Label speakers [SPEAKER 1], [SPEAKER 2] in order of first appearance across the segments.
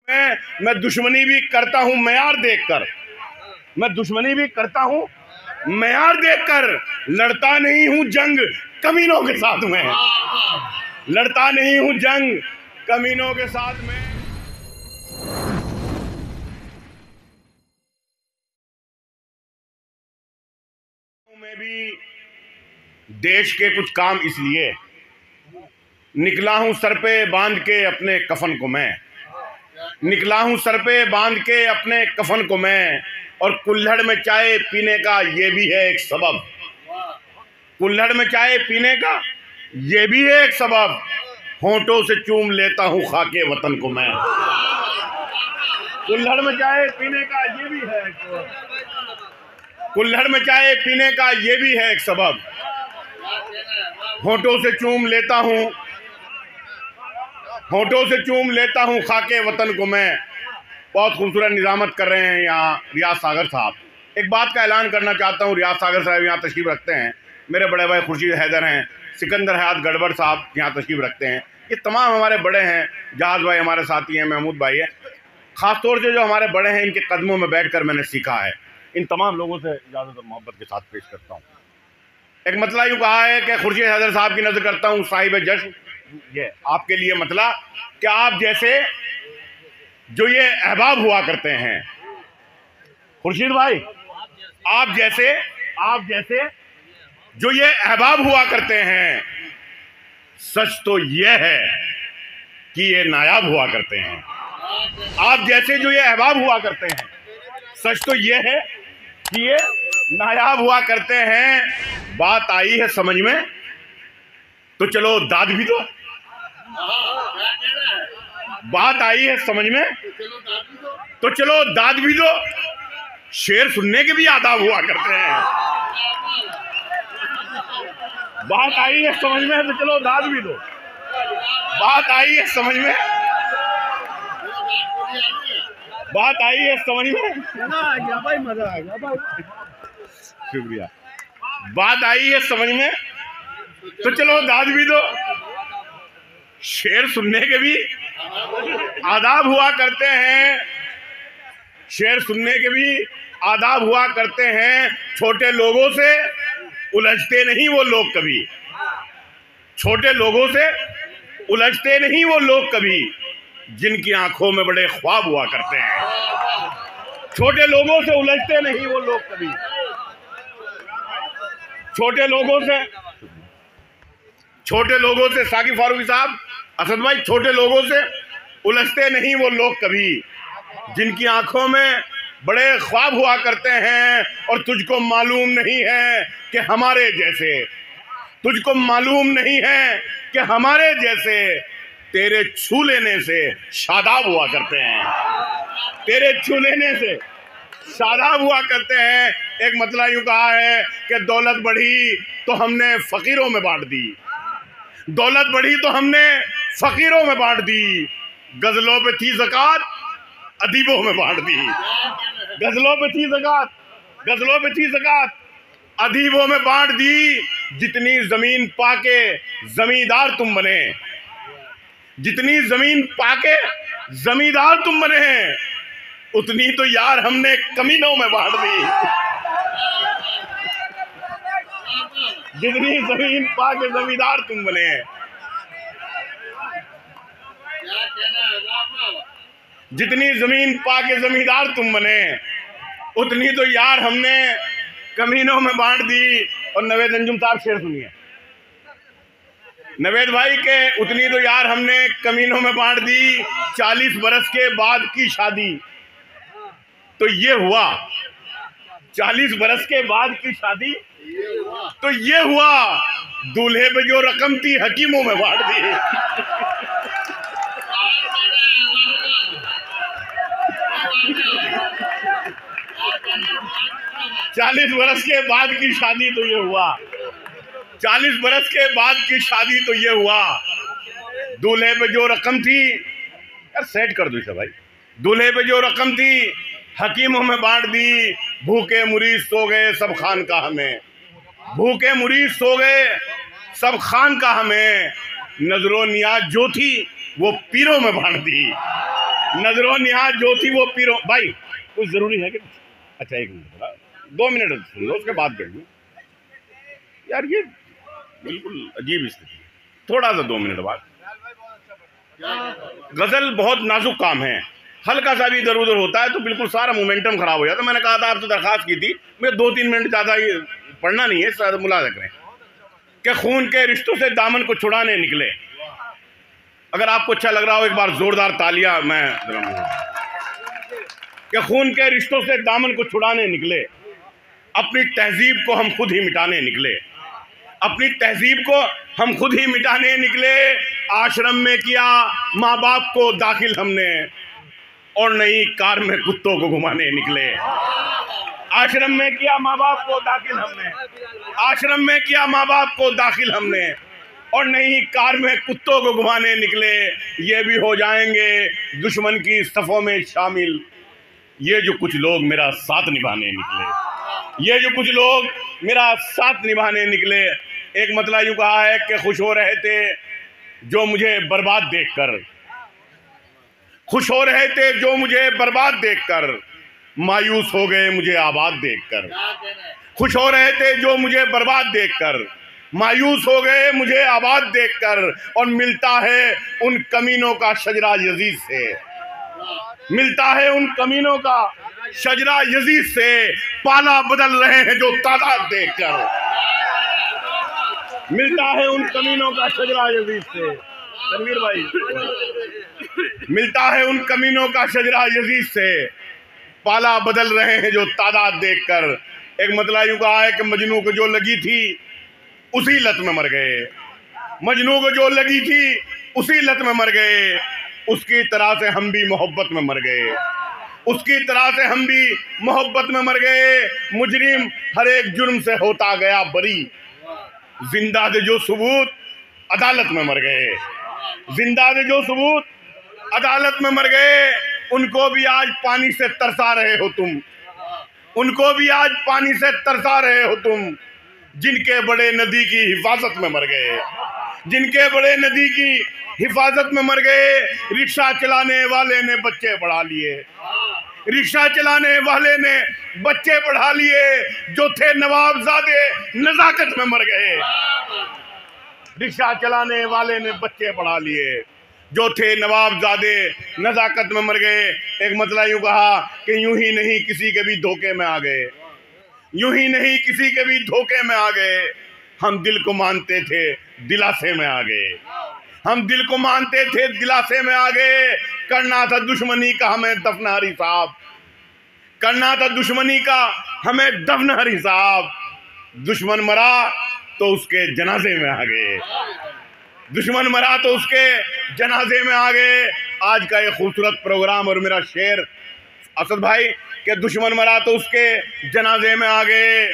[SPEAKER 1] मैं दुश्मनी भी करता हूं मयार देखकर, मैं दुश्मनी भी करता हूं मयार देखकर, लड़ता नहीं हूं जंग कमीनों के साथ में, लड़ता नहीं हूं जंग कमीनों के साथ में। मैं भी देश के कुछ काम इसलिए निकला हूं सर पे बांध के अपने कफन को मैं, निकला हूं सर पे बांध के अपने कफन को मैं, और कुल्हड़ में चाय पीने का ये भी है एक सबब, कुल्हड़ में चाय पीने का ये भी है एक सबब, होंठों से चूम लेता हूं खाके वतन को मैं, कुल्हड़ में चाय पीने का ये भी है, कुल्हड़ में चाय पीने का ये भी है एक सबब, होंठों से चूम लेता हूं, होंठों से चूम लेता हूं खाके वतन को मैं। बहुत खूबसूरत निजामत कर रहे हैं यहाँ रियाज सागर साहब। एक बात का ऐलान करना चाहता हूँ, रियाज सागर साहब यहाँ तशरीफ रखते हैं, मेरे बड़े भाई खुर्शीद हैदर हैं, सिकंदर हयात गड़बड़ साहब यहाँ तशरीफ रखते हैं, ये तमाम हमारे बड़े हैं, जहाज भाई हमारे साथी हैं, महमूद भाई है, ख़ासतौर से जो हमारे बड़े हैं इनके कदमों में बैठ कर मैंने सीखा है। इन तमाम लोगों से इजाज़त और मोहब्बत के साथ पेश करता हूँ। एक मतला यूँ कहा है कि खुर्शीद हैदर साहब की नज़र करता हूँ साहिब जश्न, ये आपके लिए मतला कि आप जैसे जो ये अहबाब हुआ करते हैं, खुर्शीद भाई आप जैसे जो ये अहबाब हुआ करते हैं, सच तो ये है कि ये नायाब हुआ करते हैं। आप जैसे जो ये अहबाब हुआ करते हैं, सच तो ये है कि ये नायाब हुआ करते हैं। बात आई है समझ में तो चलो दाद भी दो, बात आई है समझ में तो चलो दाद भी दो, शेर सुनने के भी आदाब हुआ करते हैं। बात आई है समझ में तो चलो दाद भी दो, बात आई है समझ में, बात आई है समझ में, मजा आ गया भाई, शुक्रिया। बात आई है समझ में तो चलो दाद भी दो, शेर सुनने के भी आदाब हुआ करते हैं, शेर सुनने के भी आदाब हुआ करते हैं। छोटे लोगों से उलझते नहीं वो लोग कभी, छोटे लोगों से उलझते नहीं वो लोग कभी, जिनकी आंखों में बड़े ख्वाब हुआ करते हैं। छोटे लोगों से उलझते नहीं वो लोग कभी, छोटे लोगों से साकिब फारूकी साहब, असद भाई, छोटे लोगों से उलझते नहीं वो लोग कभी, जिनकी आंखों में बड़े ख्वाब हुआ करते हैं। और तुझको मालूम नहीं है कि हमारे जैसे, तुझको मालूम नहीं है कि हमारे जैसे तेरे छू लेने से शादाब हुआ करते हैं, तेरे छू लेने से शादाब हुआ करते हैं। एक मतलब यूं कहा है कि दौलत बढ़ी तो हमने फकीरों में बांट दी, दौलत बढ़ी तो हमने फकीरों में बांट दी, गजलों पे थी ज़कात अदीबों में बांट दी, गजलों पे थी ज़कात, गजलों पे थी ज़कात अदीबों में बांट दी। जितनी जमीन पाके जमींदार तुम बने, जितनी जमीन पाके जमींदार तुम बने, उतनी तो यार हमने कमीनों में बांट दी, जितनी जमीन पाके जमींदार तुम बने, जितनी जमीन पाके जमींदार तुम बने, उतनी तो यार हमने कमीनों में बांट दी। और नवेद अंजुम साहब शेर सुनिए, नवेद भाई के उतनी तो यार हमने कमीनों में बांट दी, 40 बरस के बाद की शादी तो ये हुआ, 40 बरस के बाद की शादी तो ये हुआ, दूल्हे पे जो रकम थी हकीमों में बांट दी। 40 बरस के बाद की शादी तो ये हुआ, 40 बरस के बाद की शादी तो ये हुआ, दूल्हे पे जो रकम थी, यार सेट कर दो इसे भाई, दूल्हे पे जो रकम थी हकीमों में बांट दी। भूखे मुरीद सो गए सब खानकाह में, भूखे मुरीद सो गए सब खानकाह में, नजरों नियाज जो थी वो पीरों में बांट दी, नजरों निहार जो थी वो पीरो। भाई कुछ जरूरी है कि? अच्छा 1 मिनट, 2 मिनट सुन लो, उसके बाद बैठ लूँ यार। ये बिल्कुल अजीब स्थिति, थोड़ा सा 2 मिनट बाद। गजल बहुत नाजुक काम है, हल्का सा भी इधर उधर होता है तो बिल्कुल सारा मोमेंटम खराब हो जाता है। मैंने कहा था, आपसे दरखास्त की थी, मैं 2-3 मिनट ज़्यादा ही पढ़ना नहीं है, मुलाजा करें कि खून के रिश्तों से दामन को छुड़ाने निकले। अगर आपको अच्छा लग रहा हो एक बार जोरदार तालियां मैं कि खून के रिश्तों से दामन को छुड़ाने निकले, अपनी तहजीब को हम खुद ही मिटाने निकले, अपनी तहजीब को हम खुद ही मिटाने निकले। आश्रम में किया माँ बाप को दाखिल हमने, और नई कार में कुत्तों को घुमाने निकले। आश्रम में किया माँ बाप को दाखिल हमने, आश्रम में किया माँ बाप को दाखिल हमने, और नई कार में कुत्तों को घुमाने निकले। ये भी हो जाएंगे दुश्मन की सफ़ों में शामिल, ये जो कुछ लोग मेरा साथ निभाने निकले, ये जो कुछ लोग मेरा साथ निभाने निकले। एक मतलब यूँ कहा है कि खुश हो रहे थे जो मुझे बर्बाद देखकर, खुश हो रहे थे जो मुझे बर्बाद देखकर, मायूस हो गए मुझे आबाद देखकर। खुश हो रहे थे जो मुझे बर्बाद देखकर, मायूस हो गए मुझे आबाद देखकर। और मिलता है उन कमीनों का शजरा यजीद से, मिलता है उन कमीनों का शजरा यजीद से, पाला बदल रहे हैं जो तादाद देखकर। मिलता है उन कमीनों का शजरा यजीद से, तनवीर भाई, मिलता है उन कमीनों का शजरा यजीद से, पाला बदल रहे हैं जो तादाद देखकर। एक मतलब यूं कहा है कि मजनू को जो लगी थी उसी लत में मर गए, मजनू को जो लगी थी उसी लत में मर गए। उसकी तरह से हम भी मोहब्बत में मर गए, उसकी तरह से हम भी मोहब्बत में मर गए। मुजरिम हर एक जुर्म से होता गया बरी, जिंदा दे जो सबूत अदालत में मर गए, जिंदा दे जो सबूत अदालत में मर गए। उनको भी आज पानी से तरसा रहे हो तुम, उनको भी आज पानी से तरसा रहे हो तुम, जिनके बड़े नदी की हिफाजत में मर गए, जिनके बड़े नदी की हिफाजत में मर गए। रिक्शा चलाने वाले ने बच्चे पढ़ा लिए, रिक्शा चलाने वाले ने बच्चे पढ़ा लिए, जो थे नवाबजादे नजाकत में मर गए। रिक्शा चलाने वाले ने बच्चे पढ़ा लिए, जो थे नवाबजादे नजाकत में मर गए। एक मतलब यूं कहा कि यूं ही नहीं किसी के भी धोखे में आ गए, यूं ही नहीं किसी के भी धोखे में आ गए। हम दिल को मानते थे दिलासे में आ गए, हम दिल को मानते थे दिलासे में आ गए। करना था दुश्मनी का हमें दफनहार हिसाब, करना था दुश्मनी का हमें दफनहार हिसाब। दुश्मन मरा तो उसके जनाजे में आ गए, दुश्मन मरा तो उसके जनाजे में आ गए। आज का ये खूबसूरत प्रोग्राम और मेरा शेर असद भाई कि दुश्मन मरा तो उसके जनाजे में आ गए।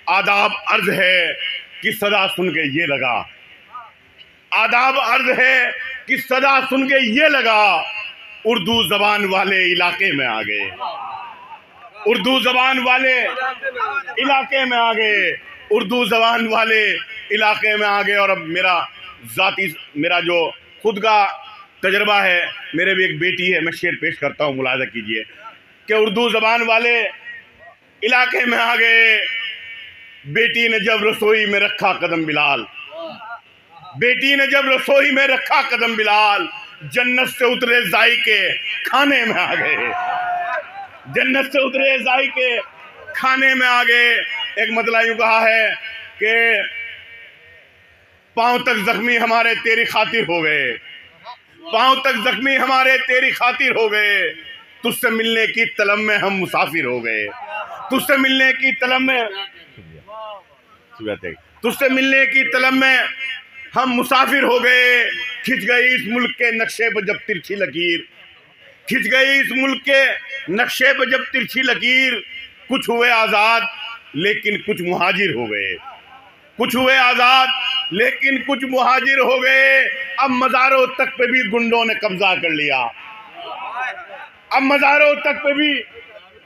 [SPEAKER 1] आदाब अर्ज है कि सदा सुन के ये लगा, आदाब अर्ज है कि सदा सुन के ये लगा, उर्दू जबान वाले इलाके में आ गए, उर्दू जबान वाले इलाके में आ गए, उर्दू जबान वाले इलाके में आ गए। और अब मेरा जो खुद का तजर्बा है, मेरे भी एक बेटी है, मैं शेर पेश करता हूँ, मुलाजा कीजिए कि उर्दू जबान वाले इलाके में आ गए। बेटी ने जब रसोई में रखा कदम बिलाल, बेटी ने जब रसोई में रखा कदम बिलाल, जन्नत से उतरे जायके खाने में आ गए, जन्नत से उतरे जायके खाने में आ गए। एक मतलब यूं कहा है कि पांव तक जख्मी हमारे तेरी खातिर हो गए, पांव तक जख्मी हमारे तेरी खातिर हो गए। तुझसे मिलने की तलब में हम मुसाफिर हो गए, तुझसे मिलने की तलब में, तुझसे मिलने की तलब में हम मुसाफिर हो गए। खिंच गई इस मुल्क के नक्शे पर जब तिरछी लकीर, खिंच गई इस मुल्क के नक्शे पर जब तिरछी लकीर। कुछ हुए आज़ाद लेकिन कुछ मुहाजिर हो गए, कुछ हुए आज़ाद लेकिन कुछ मुहाजिर हो गए। अब मज़ारों तक पे भी गुंडों ने कब्जा कर लिया, अब मज़ारों तक पे भी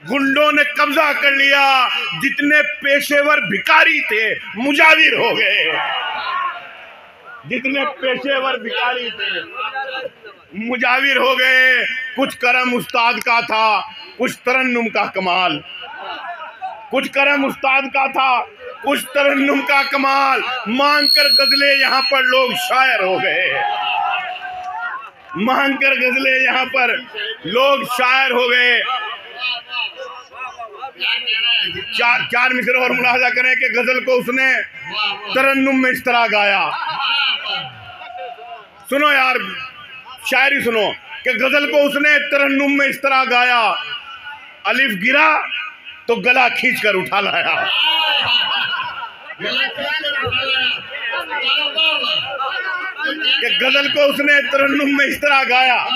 [SPEAKER 1] गुंडों ने कब्जा कर लिया। जितने पेशेवर भिखारी थे मुजाविर हो गए, जितने पेशेवर भिखारी थे मुजाविर हो गए। कुछ करम उस्ताद का था, कुछ तरन्नुम का कमाल। कुछ करम उस्ताद का था, कुछ तरन्नुम का कमाल। मांग कर गजले यहाँ पर लोग शायर हो गए। मांग कर गजले यहाँ पर लोग शायर हो गए। चार मिसरे और मुलाहजा करें कि गजल को उसने तरन्नुम में इस तरह गाया। सुनो यार, शायरी सुनो कि गजल को उसने तरन्नुम में इस तरह गाया। अलिफ गिरा तो गला खींच कर उठा लाया। कि गजल को उसने तरन्नुम में इस तरह गाया।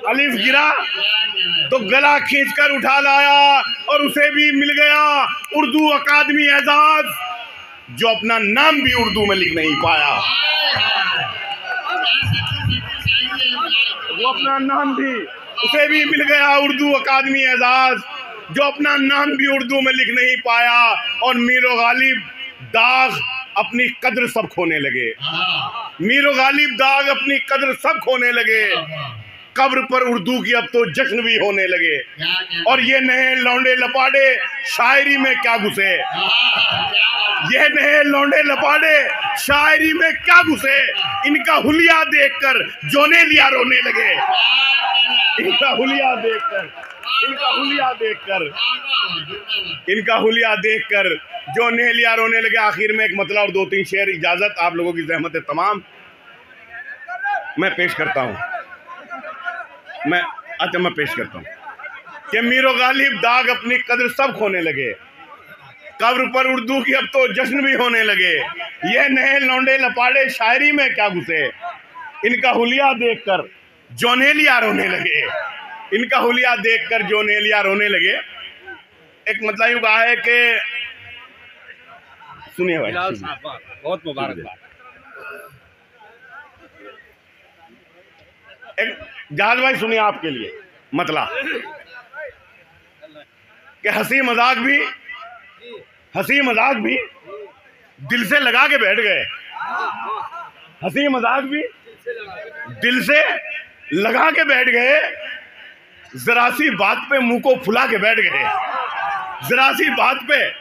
[SPEAKER 1] अलिफ गिरा तो गला खींचकर उठा लाया। और उसे भी मिल गया उर्दू अकादमी एजाज, जो अपना नाम भी उर्दू में लिख नहीं पाया। वो अपना नाम भी, उसे भी मिल गया उर्दू अकादमी एजाज, जो अपना नाम भी उर्दू में लिख नहीं पाया। और मीरो गालिब दाग अपनी कद्र सब खोने लगे। मीरो गालिब दाग अपनी कद्र सब खोने लगे। कब्र पर उर्दू की अब तो जश्न भी होने लगे। और ये नए लौंडे लपाड़े शायरी में क्या घुसे। ये नए लौंडे लपाड़े शायरी में क्या घुसे। इनका हुलिया देखकर जोने लिया रोने लगे। इनका हुलिया देखकर, इनका हुलिया देखकर, इनका हुलिया देखकर जो नेलिया रोने लगे। आखिर में एक मतलब और 2-3 शेर, इजाजत, आप लोगों की जहमत तमाम मैं पेश करता हूँ। मैं पेश करता हूँ कि मीरो गालिब दाग अपनी कद्र सब खोने लगे। कब्र पर उर्दू की अब तो जश्न भी होने लगे। ये नए लौंडे लपाड़े शायरी में क्या घुसे। इनका हुलिया देखकर जोनेलिया रोने लगे। इनका हुलिया देखकर जोनेलिया रोने लगे। एक मतलब यूं कहा है कि, सुनिए भाई,
[SPEAKER 2] बहुत मुबारकबाद।
[SPEAKER 1] एक जहाज भाई सुनिए आपके लिए मतलब कि हंसी मजाक भी दिल से लगा के बैठ गए। हंसी मजाक भी दिल से लगा के बैठ गए। जरा सी बात पे मुंह को फुला के बैठ गए। जरा सी बात पे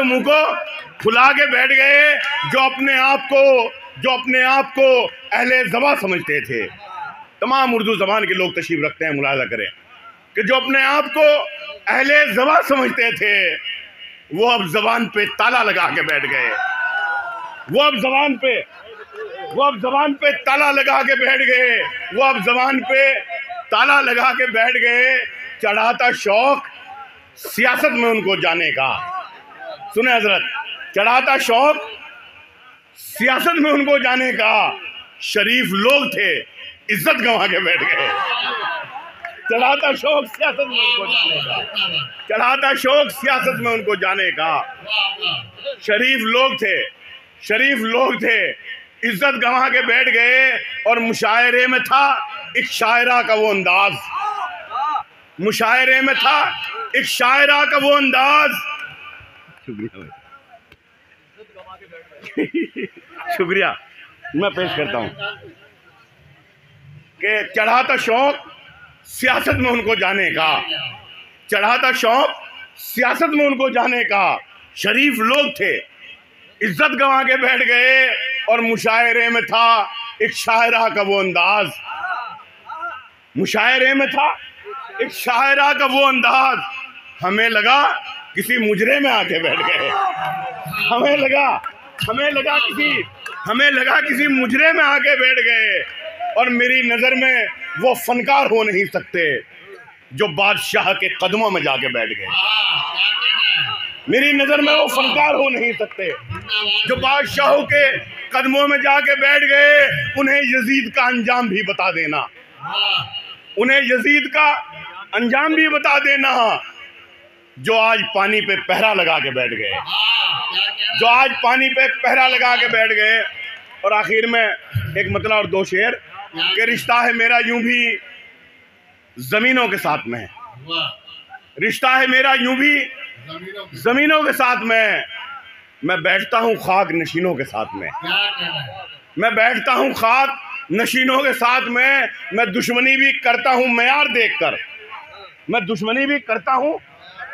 [SPEAKER 1] मुंह को फुला के बैठ गए। जो अपने आप को अहले ज़बान समझते थे। तमाम उर्दू ज़बान के लोग तशरीफ रखते हैं, मुलाज़ा करें कि जो अपने आप को अहले ज़बान समझते थे, वो अब ज़बान पे ताला लगा के बैठ गए। वो अब ज़बान पे ताला लगा के बैठ गए। वो अब ज़बान पे ताला लगा के बैठ गए। चढ़ाता शौक सियासत में उनको जाने का। सुने हजरत, चढ़ाता शौक सियासत में उनको जाने का। शरीफ लोग थे, इज्जत गंवा के बैठ गए। चढ़ाता शौक सियासत में उनको जाने का। चढ़ाता शौक सियासत में उनको जाने का। शरीफ लोग थे, इज्जत गंवा के बैठ गए। और मुशायरे में था एक शायरा का वो अंदाज। मुशायरे में था एक शायरा का वो अंदाज। शुक्रिया। मैं पेश करता हूं कि चढ़ाता शौक सियासत में उनको जाने का। चढ़ाता शौक सियासत में उनको जाने का। शरीफ लोग थे, इज्जत गंवा के बैठ गए। और मुशायरे में था एक शायरा का वो अंदाज। मुशायरे में था एक शायरा का वो अंदाज। हमें लगा किसी मुजरे में आके बैठ गए। हमें लगा किसी मुजरे में आके बैठ गए। और मेरी नजर में वो फनकार हो नहीं सकते जो बादशाह के कदमों में जाके बैठ गए। मेरी नजर में वो फनकार हो नहीं सकते जो बादशाहों के कदमों में जाके बैठ गए। उन्हें यजीद का अंजाम भी बता देना। उन्हें यजीद का अंजाम भी बता देना जो आज पानी पे पहरा लगा के बैठ गए। जो आज पानी पे पहरा लगा के बैठ गए। और आखिर में एक मतलब और 2 शेर कि रिश्ता है मेरा यूं भी जमीनों के साथ में। रिश्ता है मेरा यूं भी जमीनों के साथ में। मैं बैठता हूँ खाक नशीनों के साथ में, मैं बैठता हूँ खाक नशीनों के साथ में। मैं दुश्मनी भी करता हूँ मयार देखकर, मैं दुश्मनी भी करता हूँ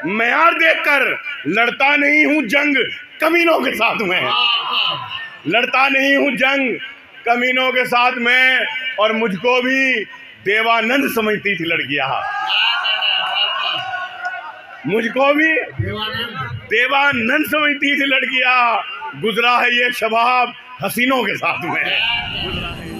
[SPEAKER 1] मयार देखकर। लड़ता नहीं हूँ जंग कमीनों के साथ में, लड़ता नहीं हूँ जंग कमीनों के साथ में। और मुझको भी देवानंद समझती थी लड़कियां, मुझको भी देवानंद समझती थी लड़कियां। गुजरा है ये शबाब हसीनों के साथ में, गुजरा है।